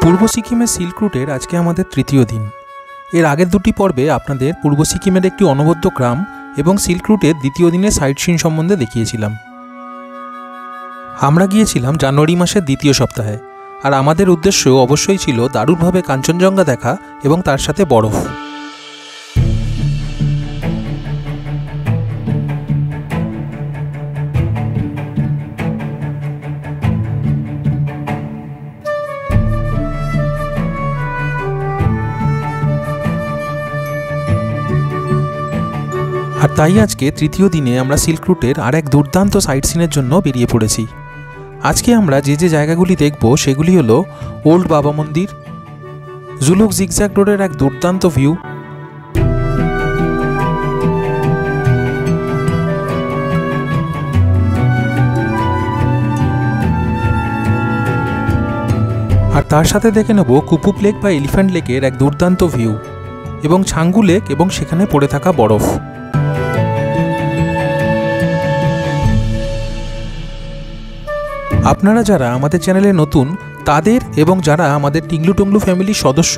পূর্ব সিকিমের সিল্ক রুটের আজকে আমাদের তৃতীয় দিন। এর আগের দুটি পর্বে আপনাদের পূর্ব সিকিমের একটি অনবদ্য গ্রাম এবং সিল্ক রুটের দ্বিতীয় দিনের সাইট সিন সম্বন্ধে দেখিয়েছিলাম। আমরা গিয়েছিলাম জানুয়ারি মাসের দ্বিতীয় সপ্তাহে, আর আমাদের উদ্দেশ্য অবশ্যই ছিল দারুণভাবে কাঞ্চনজঙ্ঘা দেখা এবং তার সাথে বরফ। আর তাই আজকে তৃতীয় দিনে আমরা সিল্ক রুটের আর এক দুর্দান্ত সাইট সিনের জন্য বেরিয়ে পড়েছি। আজকে আমরা যে যে জায়গাগুলি দেখব সেগুলি হলো ওল্ড বাবা মন্দির, জুলুক জিগজ্যাগ রোডের এক দুর্দান্ত ভিউ, আর তার সাথে দেখে নেব কুপুপ লেক বা এলিফ্যান্ট লেকের এক দুর্দান্ত ভিউ এবং ছাঙ্গু লেক এবং সেখানে পড়ে থাকা বরফ। আপনারা যারা আমাদের চ্যানেলে নতুন তাদের এবং যারা আমাদের টিংলু টংলু ফ্যামিলির সদস্য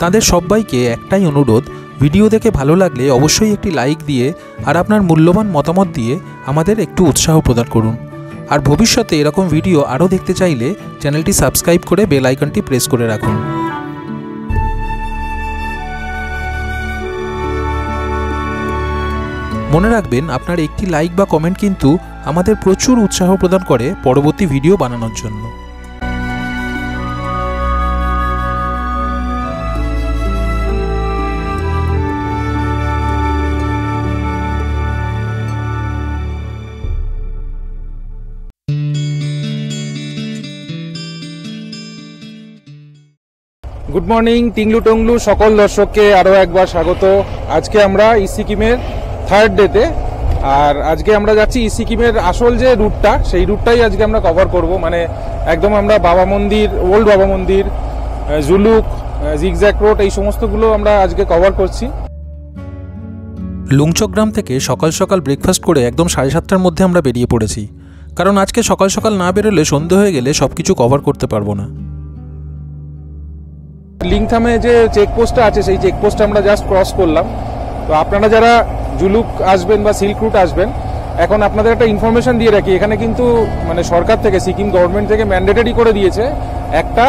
তাদের সবাইকে একটাই অনুরোধ, ভিডিও দেখে ভালো লাগলে অবশ্যই একটি লাইক দিয়ে আর আপনার মূল্যবান মতামত দিয়ে আমাদের একটু উৎসাহ প্রদান করুন। আর ভবিষ্যতে এরকম ভিডিও আরও দেখতে চাইলে চ্যানেলটি সাবস্ক্রাইব করে বেল আইকনটি প্রেস করে রাখুন। মনে রাখবেন, আপনার একটি লাইক বা কমেন্ট কিন্তু আমাদের প্রচুর উৎসাহ প্রদান করে পরবর্তী ভিডিও বানানোর জন্য। গুড মর্নিং টিংলু টংলু সকল দর্শককে আরও একবার স্বাগত। আজকে আমরা সিকিমের থার্ড ডেতে, আর আজকে আমরা যাচ্ছি সিকিমের আসল যে রুটটা সেই রুটটাই আজকে আমরা কভার করব। মানে একদম আমরা বাবা মন্দির, ওল্ড বাবা মন্দির, জুলুক, জিগজ্যাগ রোড এই সমস্তগুলো আমরা আজকে কভার করছি। লুংচক গ্রাম থেকে সকাল সকাল ব্রেকফাস্ট করে একদম 7:30টার মধ্যে আমরা বেরিয়ে পড়েছি, কারণ আজকে সকাল সকাল না বেরোলে সন্ধে হয়ে গেলে সবকিছু কভার করতে পারবো না। লিংথামে যে চেকপোস্টটা আছে সেই চেকপোস্টটা আমরা জাস্ট ক্রস করলাম। তো আপনারা যারা জুলুক আসবেন বা সিল্ক রুট আসবেন, এখন আপনাদের একটা ইনফরমেশন দিয়ে রাখি, এখানে কিন্তু মানে সরকার থেকে, সিকিম গভর্নমেন্ট থেকে ম্যান্ডেটরি করে দিয়েছে একটা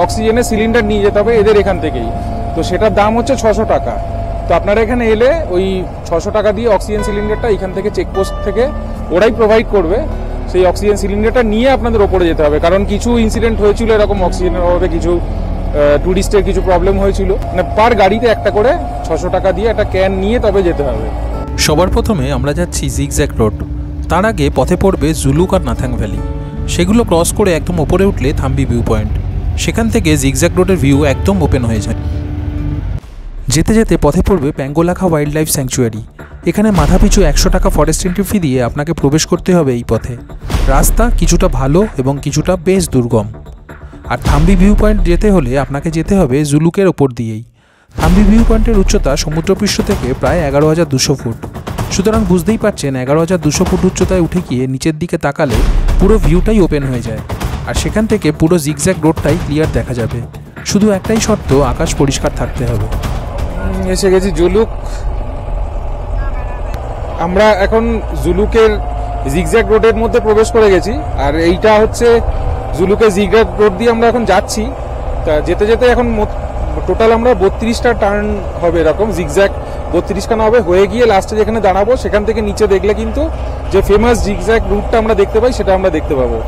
অক্সিজেনের সিলিন্ডার নিয়ে যেতে হবে এদের এখান থেকেই। তো সেটার দাম হচ্ছে 600 টাকা। তো আপনারা এখানে এলে ওই 600 টাকা দিয়ে অক্সিজেন সিলিন্ডারটা এখান থেকে চেকপোস্ট থেকে ওরাই প্রোভাইড করবে। সেই অক্সিজেন সিলিন্ডারটা নিয়ে আপনাদের ওপরে যেতে হবে, কারণ কিছু ইনসিডেন্ট হয়েছিল এরকম অক্সিজেনের অভাবে, কিছু টুরিস্টের কিছু প্রবলেম হয়েছিল। মানে পার গাড়িতে একটা করে 600 টাকা দিয়ে একটা ক্যান নিয়ে তবে যেতে হবে। সবার প্রথমে আমরা যাচ্ছি জিগজ্যাগ রোড, তার আগে পথে পড়বে জুলুক আর নাথাং ভ্যালি। সেগুলো ক্রস করে একদম ওপরে উঠলে থাম্বি ভিউ পয়েন্ট, সেখান থেকে জিগজ্যাগ রোডের ভিউ একদম ওপেন হয়ে যায়। যেতে যেতে পথে পড়বে প্যাঙ্গোলাখা ওয়াইল্ড লাইফ স্যাংচুয়ারি। এখানে মাথাপিছু 100 টাকা ফরেস্ট এন্ট্রি ফি দিয়ে আপনাকে প্রবেশ করতে হবে এই পথে। রাস্তা কিছুটা ভালো এবং কিছুটা বেশ দুর্গম। আর থাম্বি ভিউ পয়েন্ট যেতে হলে আপনাকে যেতে হবে জুলুকের ওপর দিয়েই। থাম্বি ভিউ পয়েন্টের উচ্চতা সমুদ্রপৃষ্ঠ থেকে প্রায় 11,200 ফুট, সুতরাং বুঝতেই পারছেন 11,200 ফুট উচ্চতায় উঠে গিয়ে নিচের দিকে তাকালে পুরো ভিউটাই ওপেন হয়ে যায়, আর সেখান থেকে পুরো জিগজ্যাগ রোডটাই ক্লিয়ার দেখা যাবে। শুধু একটাই শর্ত, আকাশ পরিষ্কার থাকতে হবে। এসে গেছি জুলুক। আমরা এখন জুলুকের জিগজ্যাগ রোডের মধ্যে প্রবেশ করে গেছি, আর এইটা হচ্ছে জুলুকের জিগজ্যাগ রোড দিয়ে আমরা এখন যাচ্ছি। তা যেতে যেতে এখন টোটাল আমরা 32টা টার্ন হবে, এরকম জিগজ্যাগ 32খানা হবে। হয়ে গিয়ে লাস্টে যেখানে দাঁড়াবো সেখান থেকে নিচে দেখলে কিন্তু যে ফেমাস জিগজ্যাগ রুটটা আমরা দেখতে পাই সেটা আমরা দেখতে পাবো,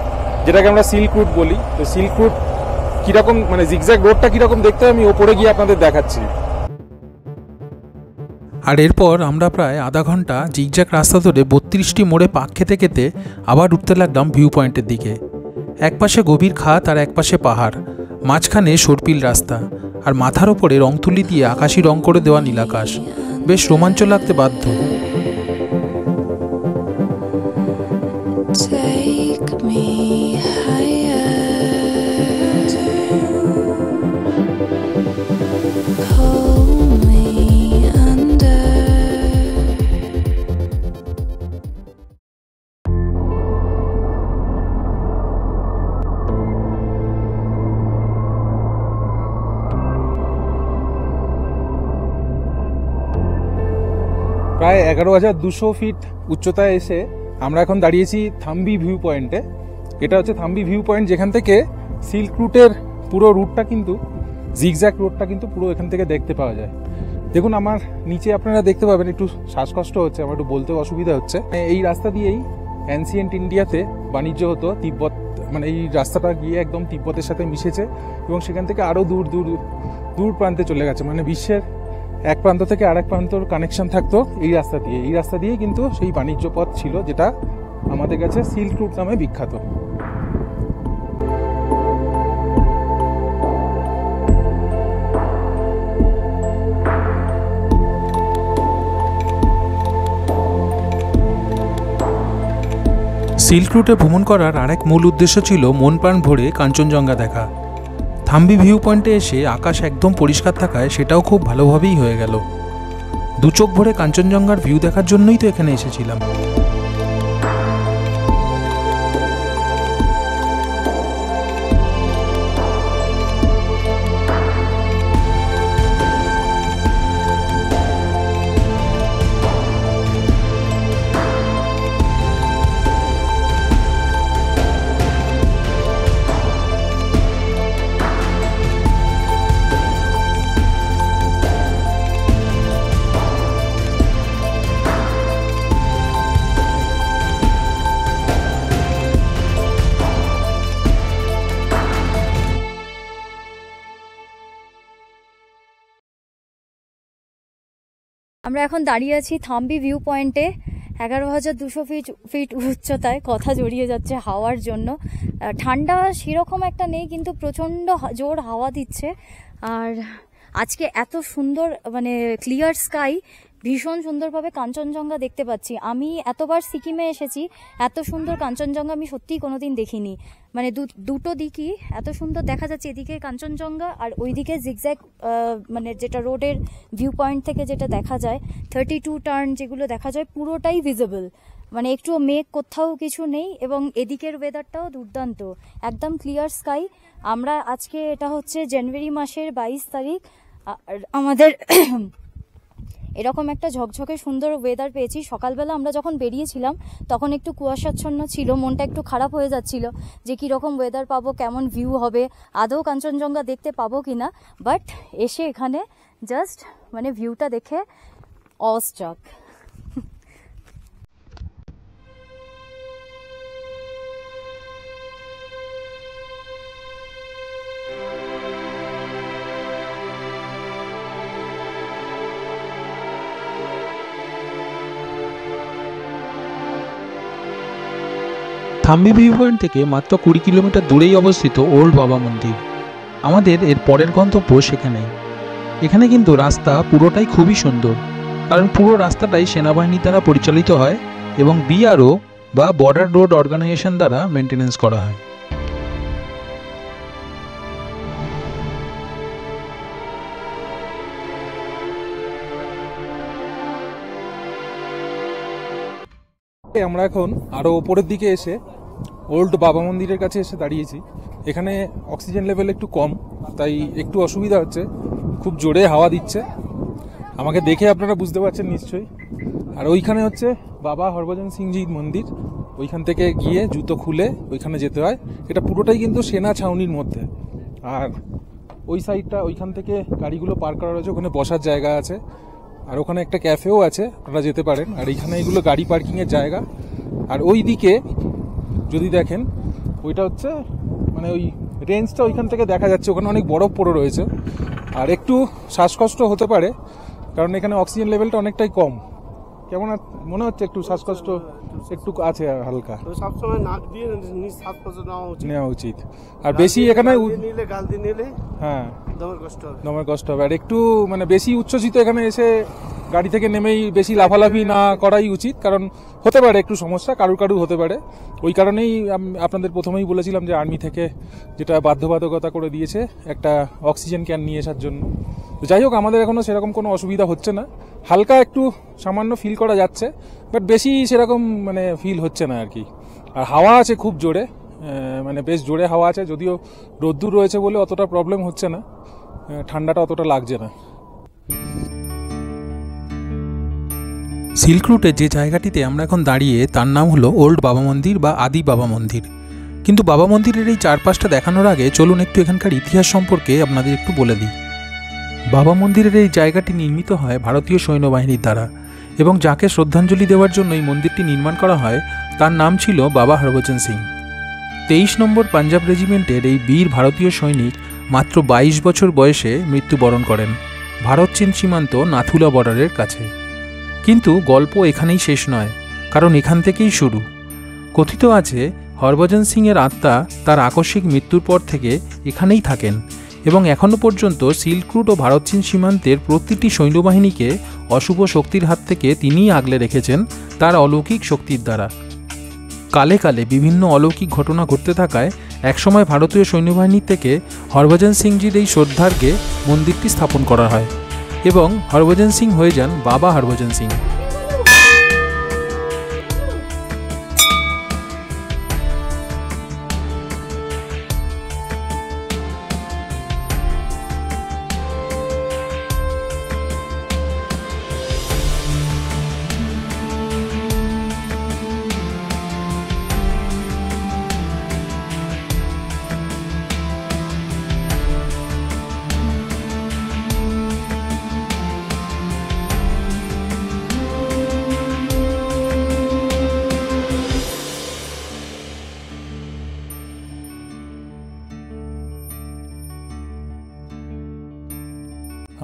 যেটাকে আমরা সিল্ক রুট বলি। তো সিল্ক রুট কিরকম, মানে জিগজ্যাগ রোডটা কিরকম দেখতে আমি ওপরে গিয়ে আপনাদের দেখাচ্ছি। আর এরপর আমরা প্রায় আধা ঘন্টা জিগজ্যাগ রাস্তা ধরে 32টি মোড়ে পাক খেতে খেতে আবার উঠতে লাগলাম ভিউ পয়েন্টের দিকে। একপাশে গভীর খাত আর একপাশে পাহাড়, মাঝখানে সর্পিল রাস্তা, আর মাথার ওপরে রং তুলি দিয়ে আকাশি রং করে দেওয়া নীলাকাশ। বেশ রোমাঞ্চ লাগতে বাধ্য। প্রায় 11,200 ফিট উচ্চতায় এসে আমরা এখন দাঁড়িয়েছি থাম্বি ভিউ পয়েন্টে। এটা হচ্ছে থাম্বি ভিউ পয়েন্ট, যেখান থেকে সিল্ক রুটের পুরো রুটটা কিন্তু জিগজ্যাগ রোডটা কিন্তু পুরো এখান থেকে দেখতে পাওয়া যায়। দেখুন আমার নিচে আপনারা দেখতে পাবেন, একটু শ্বাসকষ্ট হচ্ছে, আমার একটু বলতে অসুবিধা হচ্ছে। এই রাস্তা দিয়েই অ্যানসিয়েন্ট ইন্ডিয়াতে বাণিজ্য হতো। তিব্বত মানে এই রাস্তাটা গিয়ে একদম তিব্বতের সাথে মিশেছে এবং সেখান থেকে আরও দূর দূর দূর প্রান্তে চলে গেছে। মানে বিশ্বের এক প্রান্ত থেকে আরেক প্রান্তর কানেকশন থাকতো এই রাস্তা দিয়ে। এই রাস্তা দিয়েই কিন্তু সেই বাণিজ্য পথ ছিল, যেটা আমাদের কাছে সিল্ক রুট নামে বিখ্যাত। সিল্ক রুটে ভ্রমণ করার আরেক মূল উদ্দেশ্য ছিল মন প্রাণ ভরে কাঞ্চনজঙ্ঘা দেখা। থাম্বি ভিউ পয়েন্টে এসে আকাশ একদম পরিষ্কার থাকায় সেটাও খুব ভালোভাবেই হয়ে গেল। দু চোখ ভরে কাঞ্চনজঙ্ঘার ভিউ দেখার জন্যই তো এখানে এসেছিলাম। আমরা এখন দাঁড়িয়ে আছি থাম্বি ভিউ পয়েন্টে 11,200 ফিট উচ্চতায়। কথা জড়িয়ে যাচ্ছে হাওয়ার জন্য। ঠান্ডা সেরকম একটা নেই, কিন্তু প্রচণ্ড জোর হাওয়া দিচ্ছে। আর আজকে এত সুন্দর মানে ক্লিয়ার স্কাই, ভীষণ সুন্দরভাবে কাঞ্চনজঙ্ঘা দেখতে পাচ্ছি। আমি এতবার সিকিমে এসেছি, এত সুন্দর কাঞ্চনজঙ্ঘা আমি সত্যিই কোনোদিন দেখিনি। মানে দুটো দিকই এত সুন্দর দেখা যাচ্ছে, এদিকে কাঞ্চনজঙ্ঘা আর ওইদিকে জিগজ্যাগ মানে যেটা রোডের ভিউ পয়েন্ট থেকে যেটা দেখা যায়, 32 টার্ন যেগুলো দেখা যায়, পুরোটাই ভিজিবল। মানে একটু মেঘ কোথাও কিছু নেই, এবং এদিকের ওয়েদারটাও দুর্দান্ত, একদম ক্লিয়ার স্কাই। আমরা আজকে এটা হচ্ছে জানুয়ারি মাসের 22 তারিখ। আমাদের এরকম একটা ঝকঝকে সুন্দর ওয়েদার পেয়েছি। সকালবেলা আমরা যখন বেরিয়েছিলাম তখন একটু কুয়াশাচ্ছন্ন ছিল, মনটা একটু খারাপ হয়ে যাচ্ছিল যে কীরকম ওয়েদার পাবো, কেমন ভিউ হবে, আদৌ কাঞ্চনজঙ্ঘা দেখতে পাবো কিনা। বাট এসে এখানে জাস্ট মানে ভিউটা দেখে অস্ট্রাক। থাম্বি ভিউ পয়েন্ট থেকে মাত্র 20 কিলোমিটার দূরেই অবস্থিত ওল্ড বাবা মন্দির। আমাদের এর পরের গন্তব্য সেখানেই। এখানে কিন্তু রাস্তা পুরোটাই খুবই সুন্দর, কারণ পুরো রাস্তাটাই সেনাবাহিনী দ্বারা পরিচালিত হয় এবং বিআরও বা বর্ডার রোড অর্গানাইজেশন দ্বারা মেনটেনেন্স করা হয়। আমরা এখন আরো উপরের দিকে এসে ওল্ড বাবা মন্দিরের কাছে এসে দাঁড়িয়েছি। এখানে অক্সিজেন লেভেল একটু কম, তাই একটু অসুবিধা হচ্ছে। খুব জোরে হাওয়া দিচ্ছে, আমাকে দেখে আপনারা বুঝতে পারছেন নিশ্চয়ই। আর ওইখানে হচ্ছে বাবা হরভজন সিংজির মন্দির। ওইখান থেকে গিয়ে জুতো খুলে ওইখানে যেতে হয়। এটা পুরোটাই কিন্তু সেনা ছাউনির মধ্যে। আর ওই সাইডটা, ওইখান থেকে গাড়িগুলো পার্ক করা রয়েছে, ওখানে বসার জায়গা আছে। আর ওখানে একটা ক্যাফেও আছে, আপনারা যেতে পারেন। আর এইখানে এগুলো গাড়ি পার্কিংয়ের জায়গা। আর ওই দিকে যদি দেখেন, ওইটা হচ্ছে মানে ওই রেঞ্জটা ওইখান থেকে দেখা যাচ্ছে। ওখানে অনেক বরফ পড়ে রয়েছে, আর একটু শ্বাসকষ্ট হতে পারে, কারণ এখানে অক্সিজেন লেভেলটা অনেকটাই কম। কেমন মনে হচ্ছে? একটু শ্বাসকষ্ট একটু আছে হালকা, সবসময় নাক দিয়ে শ্বাসকষ্ট নেওয়া উচিত। আর বেশি এখানে গাল দিয়ে নিলে হ্যাঁ দমের কষ্ট হবে। আর একটু মানে বেশি উচ্চশীত এখানে এসে গাড়ি থেকে নেমেই বেশি লাফালাফি না করাই উচিত, কারণ হতে পারে একটু সমস্যা, কারু হতে পারে। ওই কারণেই আপনাদের প্রথমেই বলেছিলাম যে আর্মি থেকে যেটা বাধ্যবাধকতা করে দিয়েছে একটা অক্সিজেন ক্যান নিয়ে আসার জন্য। তো যাই হোক, আমাদের এখনো সেরকম কোনো অসুবিধা হচ্ছে না। হালকা একটু সামান্য ফিল করা যাচ্ছে, বাট বেশি সেরকম মানে ফিল হচ্ছে না আর কি। আর হাওয়া আছে খুব জোরে, মানে বেশ জোরে হাওয়া আছে। যদিও রোদ্দুর রয়েছে বলে অতটা প্রবলেম হচ্ছে না, ঠান্ডাটা অতটা লাগছে না। সিল্ক রুটে যে জায়গাটিতে আমরা এখন দাঁড়িয়ে তার নাম হলো ওল্ড বাবা মন্দির বা আদি বাবা মন্দির। কিন্তু বাবা মন্দিরের এই চারপাশটা দেখানোর আগে চলুন একটু এখানকার ইতিহাস সম্পর্কে আপনাদের একটু বলে দিই। বাবা মন্দিরের এই জায়গাটি নির্মিত হয় ভারতীয় সৈন্যবাহিনীর দ্বারা এবং যাকে শ্রদ্ধাঞ্জলি দেওয়ার জন্য এই মন্দিরটি নির্মাণ করা হয় তার নাম ছিল বাবা হরভজন সিং। 23 নম্বর পাঞ্জাব রেজিমেন্টের এই বীর ভারতীয় সৈনিক মাত্র 22 বছর বয়সে মৃত্যুবরণ করেন ভারত চীন সীমান্ত নাথুলা বর্ডারের কাছে। কিন্তু গল্প এখানেই শেষ নয়, কারণ এখান থেকেই শুরু। কথিত আছে হরভজন সিংয়ের আত্মা তার আকস্মিক মৃত্যুর পর থেকে এখানেই থাকেন এবং এখনও পর্যন্ত সিল্ক রুট ও ভারত চীন সীমান্তের প্রতিটি সৈন্যবাহিনীকে অশুভ শক্তির হাত থেকে তিনিই আগলে রেখেছেন তার অলৌকিক শক্তির দ্বারা। কালে কালে বিভিন্ন অলৌকিক ঘটনা ঘটতে থাকায় একসময় ভারতীয় সৈন্যবাহিনীর থেকে হরভজন সিংজির এই শ্রদ্ধার্ঘে মন্দিরটি স্থাপন করা হয় এবং হরভজন সিং হয়ে যান বাবা হরভজন সিং।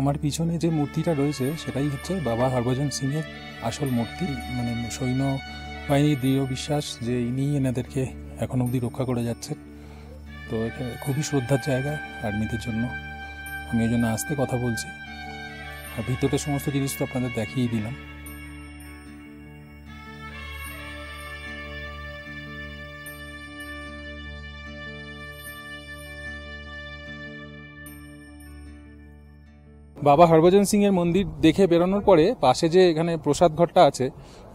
আমার পিছনে যে মূর্তিটা রয়েছে সেটাই হচ্ছে বাবা হরভজন সিংয়ের আসল মূর্তি। মানে সৈন্যবাহিনীর দৃঢ় বিশ্বাস যে ইনিই এনাদেরকে এখন অবধি রক্ষা করে যাচ্ছেন। তো এখানে খুবই শ্রদ্ধার জায়গা আর্মিদের জন্য। আমি ওই জন্য আসতে কথা বলছি, আর ভিতরের সমস্ত জিনিস তো আপনাদের দেখিয়ে দিলাম। বাবা হরভজন সিং এর মন্দির দেখে বেরোনোর পরে পাশে যে এখানে প্রসাদ ঘরটা আছে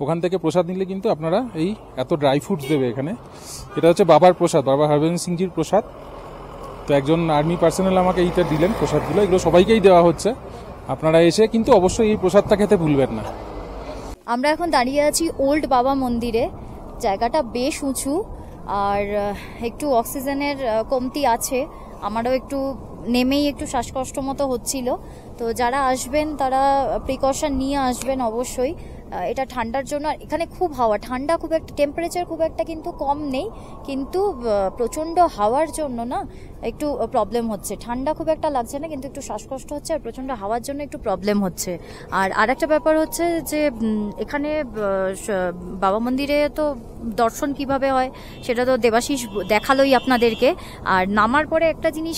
ওখান থেকে প্রসাদ নিলে কিন্তু আপনারা এই এত ড্রাই ফ্রুটস দেবে এখানে। এটা হচ্ছে বাবার প্রসাদ, বাবা হরভজন সিংজির প্রসাদ। তো একজন আর্মি পার্সোনাল আমাকে এইটা দিলেন প্রসাদগুলো, এগুলো সবাইকেই দেওয়া হচ্ছে। আপনারা এসে কিন্তু অবশ্যই এই প্রসাদটা খেতে ভুলবেন না। আমরা এখন দাঁড়িয়ে আছি ওল্ড বাবা মন্দিরে। জায়গাটা বেশ উঁচু আর একটু অক্সিজেনের কমতি আছে। আমারও একটু নেমেই একটু শ্বাসকষ্ট মতো হচ্ছিল। তো যারা আসবেন তারা প্রিকশন নিয়ে আসবেন অবশ্যই। এটা ঠান্ডার জন্য, এখানে খুব হাওয়া, ঠান্ডা খুব একটা, টেম্পারেচার খুব একটা কিন্তু কম নেই, কিন্তু প্রচণ্ড হাওয়ার জন্য না একটু প্রবলেম হচ্ছে। ঠান্ডা খুব একটা লাগছে না, কিন্তু একটু শ্বাসকষ্ট হচ্ছে আর প্রচণ্ড হাওয়ার জন্য একটু প্রবলেম হচ্ছে। আর আরেকটা ব্যাপার হচ্ছে যে এখানে বাবা মন্দিরে তো দর্শন কিভাবে হয় সেটা তো দেবাশিস দেখালোই আপনাদেরকে। আর নামার পরে একটা জিনিস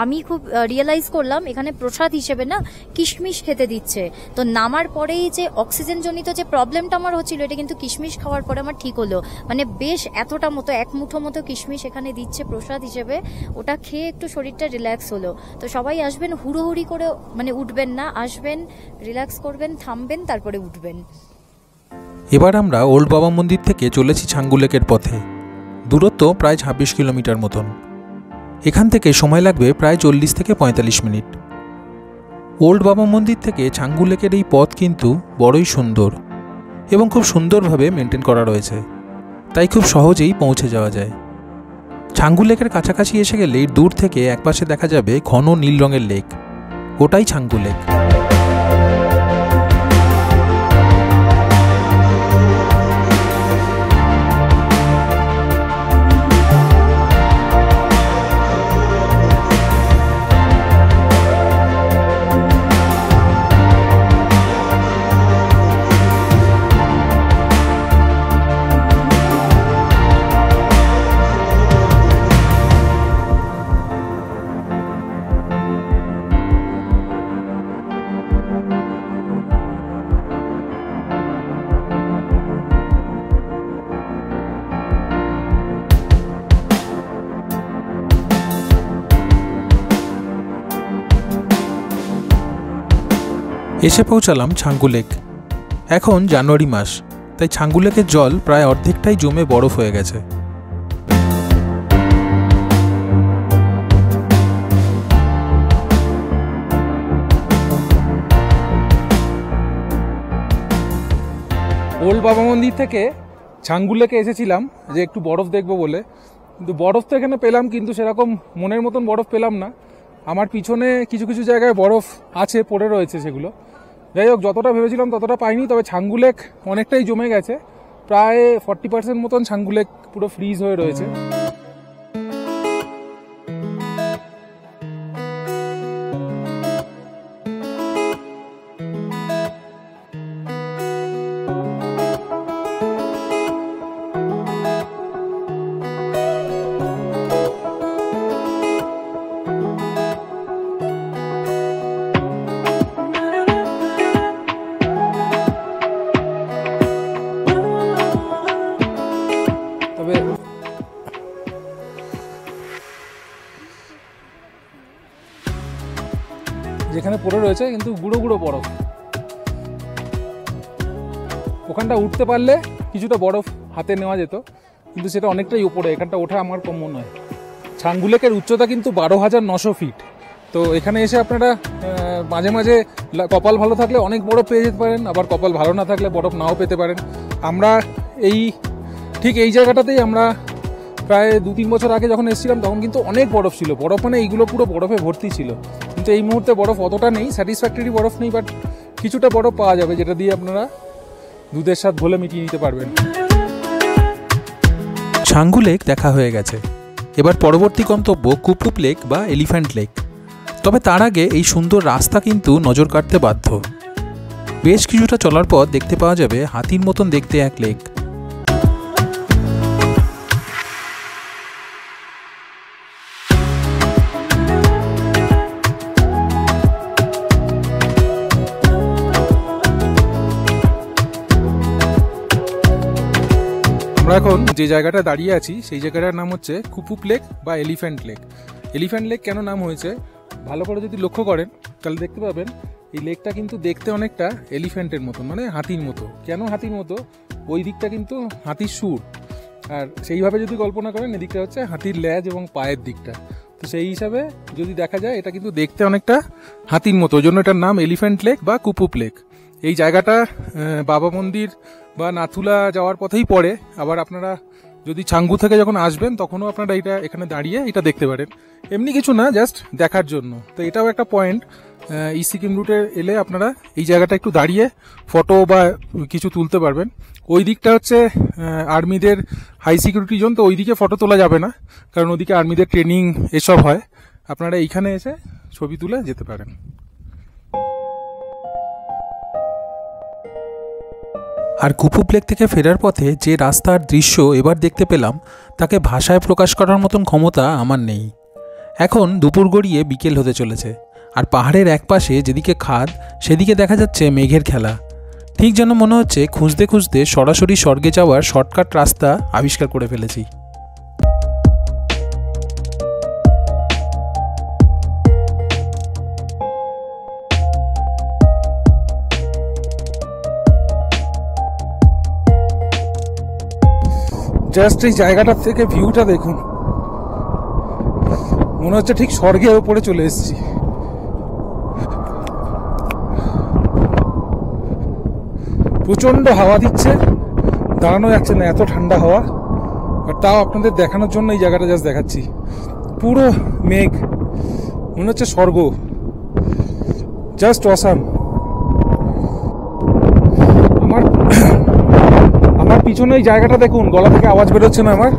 আমি খুব রিয়েলাইজ করলাম, এখানে প্রসাদ হিসেবে না কিশমিশ খেতে দিচ্ছে। তো নামার পরেই যে অক্সিজেন জনিত যে প্রবলেমটা আমার হচ্ছিল, এটা কিন্তু কিশমিশ খাওয়ার পরে আমার ঠিক হলো। মানে বেশ এতটা মতো, এক মুঠো মতো কিশমিশ এখানে দিচ্ছে প্রসাদ হিসেবে, ওটা খেয়ে একটু শরীরটা রিল্যাক্স হলো। তো সবাই আসবেন, হুড়োহুড়ি করে মানে উঠবেন না, আসবেন, রিল্যাক্স করবেন, থামবেন, তারপরে উঠবেন। এবার আমরা ওল্ড বাবা মন্দির থেকে চলেছি ছাঙ্গু লেকের পথে। দূরত্ব প্রায় 26 কিলোমিটার মতন। এখান থেকে সময় লাগবে প্রায় 40 থেকে 45 মিনিট। ওল্ড বাবা মন্দির থেকে ছাঙ্গু লেকের এই পথ কিন্তু বড়ই সুন্দর এবং খুব সুন্দরভাবে মেনটেন করা রয়েছে, তাই খুব সহজেই পৌঁছে যাওয়া যায়। ছাঙ্গু লেকের কাছাকাছি এসে গেলেই দূর থেকে একপাশে দেখা যাবে ঘন নীল রঙের লেক, ওটাই ছাঙ্গু লেক। এসে পৌঁছালাম ছাঙ্গু লেক। এখন জানুয়ারি মাস, তাই ছাঙ্গু লেকের জল প্রায় অর্ধেকটাই জমে বরফ হয়ে গেছে। বাবা মন্দির থেকে ছাঙ্গু লেকে এসেছিলাম যে একটু বরফ দেখবো বলে, কিন্তু বরফ তো এখানে পেলাম, কিন্তু সেরকম মনের মতন বরফ পেলাম না। আমার পিছনে কিছু কিছু জায়গায় বরফ আছে, পড়ে রয়েছে সেগুলো। যাই হোক, যতটা ভেবেছিলাম ততটা পাইনি। তবে ছাঙ্গু লেক অনেকটাই জমে গেছে, প্রায় 40% মতন ছাঙ্গু লেক পুরো ফ্রিজ হয়ে রয়েছে। তবে যেখানে পড়ে রয়েছে কিন্তু গুঁড়ো গুঁড়ো বরফ, ওখানটা উঠতে পারলে কিছুটা বরফ হাতে নেওয়া যেত, কিন্তু সেটা অনেকটাই উপরে, এখানটা ওঠা আমার কম মনে হয়। ছাঙ্গু লেকের উচ্চতা কিন্তু 12,900 ফিট। তো এখানে এসে আপনারা মাঝে মাঝে কপাল ভালো থাকলে অনেক বরফ পেয়ে যেতে পারেন, আবার কপাল ভালো না থাকলে বরফ নাও পেতে পারেন। আমরা ঠিক এই জায়গাটাতেই আমরা প্রায় 2-3 বছর আগে যখন এসেছিলাম তখন কিন্তু অনেক বরফ ছিল। বরফ মানে এইগুলো পুরো বরফে ভর্তি ছিল, কিন্তু এই মুহূর্তে বরফ অতটা নেই, স্যাটিসফ্যাক্টরি বরফ নেই, বাট কিছুটা বরফ পাওয়া যাবে যেটা দিয়ে আপনারা দুধের স্বাদ ভোলে মিটিয়ে নিতে পারবেন। ছাঙ্গু লেক দেখা হয়ে গেছে, এবার পরবর্তী গন্তব্য কুপুপ লেক বা এলিফ্যান্ট লেক। তবে তার আগে এই সুন্দর রাস্তা কিন্তু নজর কাটতে বাধ্য। বেশ কিছুটা চলার পর দেখতে পাওয়া যাবে হাতির মতন দেখতে এক লেক। আমরা এখন যে জায়গাটা দাঁড়িয়ে আছি সেই জায়গাটার নাম হচ্ছে কুপুপ লেক বা এলিফ্যান্ট লেক। এলিফ্যান্ট লেক কেন নাম হয়েছে ভালো করে যদি লক্ষ্য করেন তাহলে দেখতে পাবেন এই লেকটা কিন্তু দেখতে অনেকটা এলিফ্যান্টের মতন, মানে হাতির মতো। কেন হাতির মতো? ওই দিকটা কিন্তু হাতির সুর, আর সেইভাবে যদি কল্পনা করেন এদিকটা হচ্ছে হাতির লেজ এবং পায়ের দিকটা। তো সেই হিসাবে যদি দেখা যায় এটা কিন্তু দেখতে অনেকটা হাতির মতো, ওই জন্য এটার নাম এলিফ্যান্ট লেক বা কুপুপ লেক। এই জায়গাটা বাবা মন্দির বা নাথুলা যাওয়ার পথেই পড়ে। আবার আপনারা যদি ছাঙ্গু থেকে যখন আসবেন তখনও আপনারা এখানে দাঁড়িয়ে এটা দেখতে পারেন। এমনি কিছু না, জাস্ট দেখার জন্য। তো এটাও একটা পয়েন্ট, এই সিকিম রুটে এলে আপনারা এই জায়গাটা একটু দাঁড়িয়ে ফটো বা কিছু তুলতে পারবেন। ওই দিকটা হচ্ছে আর্মিদের হাই সিকিউরিটি জোন, তো ওই দিকে ফটো তোলা যাবে না, কারণ ওদিকে আর্মিদের ট্রেনিং এসব হয়। আপনারা এইখানে এসে ছবি তুলে যেতে পারেন। আর কুপুপ লেক থেকে ফেরার পথে যে রাস্তার দৃশ্য এবার দেখতে পেলাম তাকে ভাষায় প্রকাশ করার মতন ক্ষমতা আমার নেই। এখন দুপুর গড়িয়ে বিকেল হতে চলেছে, আর পাহাড়ের একপাশে যেদিকে খাদ সেদিকে দেখা যাচ্ছে মেঘের খেলা। ঠিক যেন মনে হচ্ছে খুঁজতে খুঁজতে সরাসরি স্বর্গে যাওয়ার শর্টকাট রাস্তা আবিষ্কার করে ফেলেছি। জাস্ট এই জায়গাটার থেকে ভিউটা দেখুন, মনে হচ্ছে ঠিক স্বর্গের উপরে চলে এসেছি। প্রচন্ড হাওয়া দিচ্ছে, দাঁড়ানো যাচ্ছে না, এত ঠান্ডা হাওয়া। আর তাও আপনাদের দেখানোর জন্য এই জায়গাটা জাস্ট দেখাচ্ছি। পুরো মেঘ, মনে হচ্ছে স্বর্গ, জাস্ট অসাম। আমার পিছনে এই জায়গাটা দেখুন, গলা থেকে আওয়াজ বেরোচ্ছে না আমার।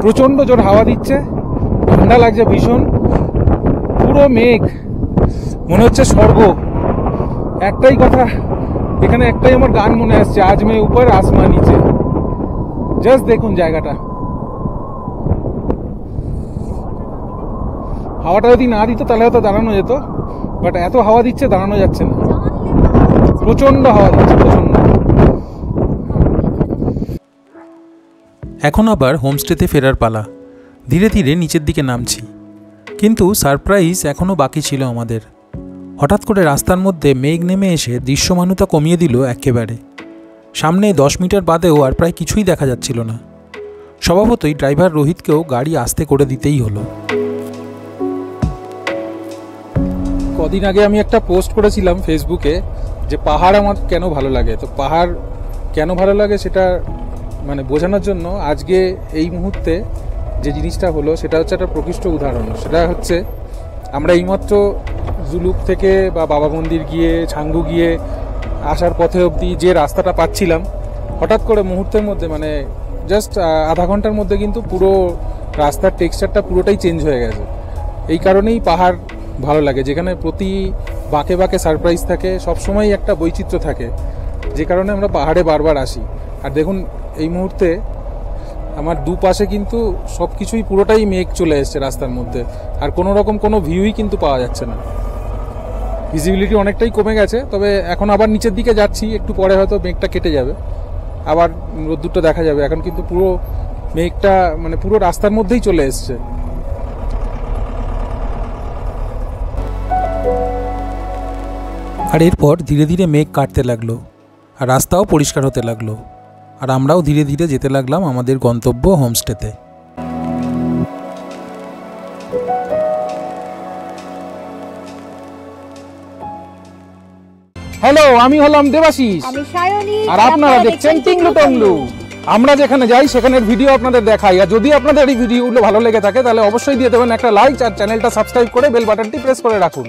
প্রচন্ড জোর হাওয়া দিচ্ছে, ঠান্ডা লাগছে ভীষণ, পুরো মেঘ, মনে হচ্ছে স্বর্গ। একটাই কথা, এখানে একটাই আমার গান মনে আসছে, আজ মে উপর আসমান নিচে। জাস্ট দেখুন জায়গাটা। হাওয়াটা যদি না দিত তাহলে হয়তো দাঁড়ানো যেত, বাট এত হাওয়া দিচ্ছে দাঁড়ানো যাচ্ছে না, প্রচন্ড হাওয়া দিচ্ছে, প্রচন্ড। এখন আবার হোমস্টেতে ফেরার পালা। ধীরে ধীরে নিচের দিকে নামছি, কিন্তু সারপ্রাইজ এখনও বাকি ছিল আমাদের। হঠাৎ করে রাস্তার মধ্যে মেঘ নেমে এসে দৃশ্যমানতা কমিয়ে দিল একেবারে। সামনে 10 মিটার বাদেও আর প্রায় কিছুই দেখা যাচ্ছিল না। স্বভাবতই ড্রাইভার রোহিতকেও গাড়ি আস্তে করে দিতেই হলো। কদিন আগে আমি একটা পোস্ট করেছিলাম ফেসবুকে যে পাহাড় আমার কেন ভালো লাগে। তো পাহাড় কেন ভালো লাগে সেটা মানে বোঝানোর জন্য আজকে এই মুহূর্তে যে জিনিসটা হলো সেটা হচ্ছে একটা প্রকৃষ্ট উদাহরণ। সেটা হচ্ছে আমরা এইমাত্র জুলুক থেকে বা বাবা মন্দির গিয়ে ছাঙ্গু গিয়ে আসার পথে অবধি যে রাস্তাটা পাচ্ছিলাম, হঠাৎ করে মুহূর্তের মধ্যে মানে জাস্ট আধা ঘন্টার মধ্যে কিন্তু পুরো রাস্তার টেক্সচারটা পুরোটাই চেঞ্জ হয়ে গেছে। এই কারণেই পাহাড় ভালো লাগে, যেখানে প্রতি বাঁকে বাঁকে সারপ্রাইজ থাকে, সবসময় একটা বৈচিত্র্য থাকে, যে কারণে আমরা পাহাড়ে বারবার আসি। আর দেখুন এই মুহূর্তে আমার দুপাশে কিন্তু সব কিছুই পুরোটাই মেঘ চলে এসছে রাস্তার মধ্যে, আর কোনো রকম কোনো ভিউই কিন্তু পাওয়া যাচ্ছে না। ভিজিবিলিটি অনেকটাই কমে গেছে, তবে এখন আবার নিচের দিকে যাচ্ছি, একটু পরে হয়তো মেঘটা কেটে যাবে, আবার রোদ্দুরটা দেখা যাবে। এখন কিন্তু পুরো মেঘটা মানে পুরো রাস্তার মধ্যেই চলে এসছে। আর এরপর ধীরে ধীরে মেঘ কাটতে লাগলো, আর রাস্তাও পরিষ্কার হতে লাগলো, আর আমরাও ধীরে ধীরে যেতে লাগলাম আমাদের গন্তব্য হোমস্টেতে। হ্যালো, আমি হলাম দেবাশিস, আমি সায়নী, আর আপনারা দেখছেন টিংলু টংলু। আমরা যেখানে যাই সেখানের ভিডিও আপনাদের দেখাই, আর যদি আপনাদের এই ভিডিওগুলো ভালো লেগে থাকে তাহলে অবশ্যই দিয়ে দেবেন একটা লাইক, আর চ্যানেলটা সাবস্ক্রাইব করে বেল বাটনটি প্রেস করে রাখুন।